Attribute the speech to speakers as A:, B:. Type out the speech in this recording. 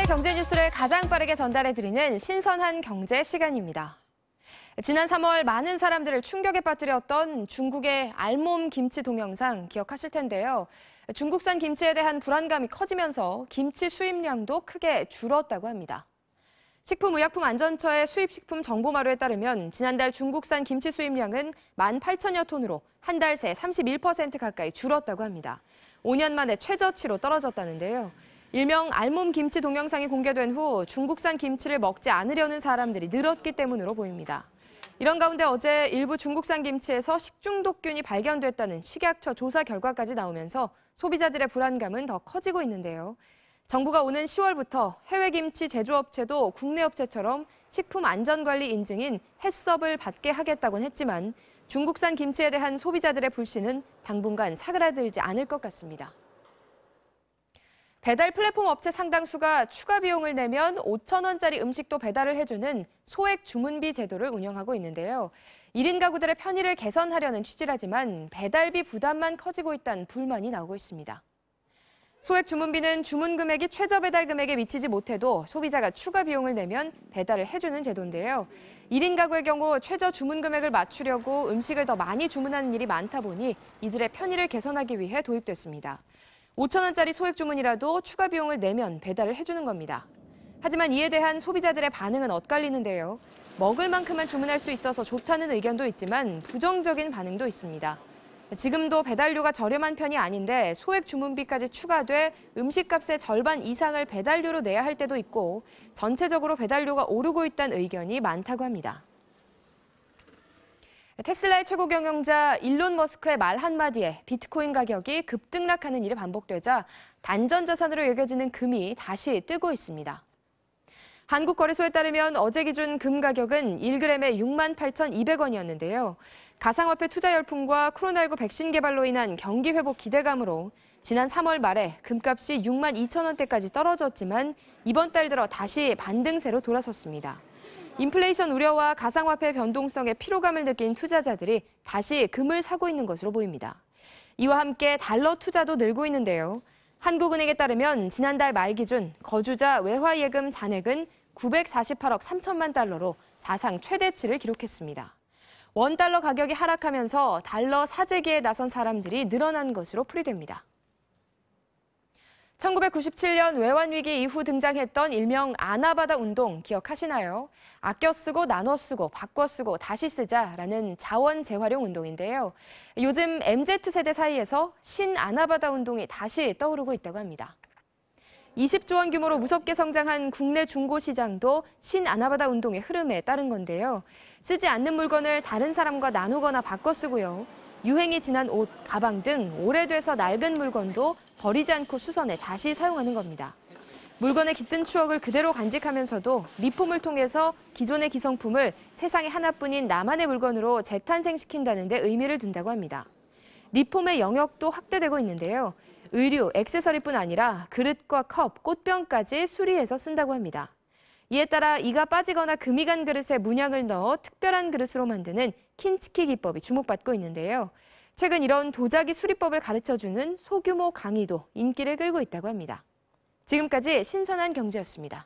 A: 경제 뉴스를 가장 빠르게 전달해드리는 신선한 경제 시간입니다. 지난 3월 많은 사람들을 충격에 빠뜨렸던 중국의 알몸 김치 동영상 기억하실 텐데요. 중국산 김치에 대한 불안감이 커지면서 김치 수입량도 크게 줄었다고 합니다. 식품의약품안전처의 수입식품 정보마루에 따르면 지난달 중국산 김치 수입량은 18,000여 톤으로 한 달 새 31% 가까이 줄었다고 합니다. 5년 만에 최저치로 떨어졌다는데요. 일명 알몸 김치 동영상이 공개된 후 중국산 김치를 먹지 않으려는 사람들이 늘었기 때문으로 보입니다. 이런 가운데 어제 일부 중국산 김치에서 식중독균이 발견됐다는 식약처 조사 결과까지 나오면서 소비자들의 불안감은 더 커지고 있는데요. 정부가 오는 10월부터 해외 김치 제조업체도 국내 업체처럼 식품안전관리 인증인 해썹을 받게 하겠다곤 했지만 중국산 김치에 대한 소비자들의 불신은 당분간 사그라들지 않을 것 같습니다. 배달 플랫폼 업체 상당수가 추가 비용을 내면 5,000원짜리 음식도 배달을 해주는 소액 주문비 제도를 운영하고 있는데요. 1인 가구들의 편의를 개선하려는 취지라지만 배달비 부담만 커지고 있다는 불만이 나오고 있습니다. 소액 주문비는 주문 금액이 최저 배달 금액에 미치지 못해도 소비자가 추가 비용을 내면 배달을 해주는 제도인데요. 1인 가구의 경우 최저 주문 금액을 맞추려고 음식을 더 많이 주문하는 일이 많다 보니 이들의 편의를 개선하기 위해 도입됐습니다. 5,000원짜리 소액 주문이라도 추가 비용을 내면 배달을 해주는 겁니다. 하지만 이에 대한 소비자들의 반응은 엇갈리는데요. 먹을 만큼만 주문할 수 있어서 좋다는 의견도 있지만 부정적인 반응도 있습니다. 지금도 배달료가 저렴한 편이 아닌데 소액 주문비까지 추가돼 음식값의 절반 이상을 배달료로 내야 할 때도 있고 전체적으로 배달료가 오르고 있다는 의견이 많다고 합니다. 테슬라의 최고 경영자 일론 머스크의 말 한마디에 비트코인 가격이 급등락하는 일이 반복되자 단전자산으로 여겨지는 금이 다시 뜨고 있습니다. 한국거래소에 따르면 어제 기준 금 가격은 1g에 68,200원이었는데요. 가상화폐 투자 열풍과 코로나19 백신 개발로 인한 경기 회복 기대감으로 지난 3월 말에 금값이 62,000원대까지 떨어졌지만 이번 달 들어 다시 반등세로 돌아섰습니다. 인플레이션 우려와 가상화폐 변동성에 피로감을 느낀 투자자들이 다시 금을 사고 있는 것으로 보입니다. 이와 함께 달러 투자도 늘고 있는데요. 한국은행에 따르면 지난달 말 기준 거주자 외화 예금 잔액은 948억 3천만 달러로 사상 최대치를 기록했습니다. 원달러 가격이 하락하면서 달러 사재기에 나선 사람들이 늘어난 것으로 풀이됩니다. 1997년 외환위기 이후 등장했던 일명 아나바다 운동 기억하시나요? 아껴 쓰고 나눠 쓰고 바꿔 쓰고 다시 쓰자라는 자원 재활용 운동인데요. 요즘 MZ세대 사이에서 신아나바다 운동이 다시 떠오르고 있다고 합니다. 20조 원 규모로 무섭게 성장한 국내 중고시장도 신아나바다 운동의 흐름에 따른 건데요. 쓰지 않는 물건을 다른 사람과 나누거나 바꿔 쓰고요. 유행이 지난 옷, 가방 등 오래돼서 낡은 물건도 버리지 않고 수선해 다시 사용하는 겁니다. 물건의 깃든 추억을 그대로 간직하면서도 리폼을 통해서 기존의 기성품을 세상에 하나뿐인 나만의 물건으로 재탄생시킨다는 데 의미를 둔다고 합니다. 리폼의 영역도 확대되고 있는데요. 의류, 액세서리뿐 아니라 그릇과 컵, 꽃병까지 수리해서 쓴다고 합니다. 이에 따라 이가 빠지거나 금이 간 그릇에 문양을 넣어 특별한 그릇으로 만드는 킨츠키 기법이 주목받고 있는데요. 최근 이런 도자기 수리법을 가르쳐주는 소규모 강의도 인기를 끌고 있다고 합니다. 지금까지 신선한 경제였습니다.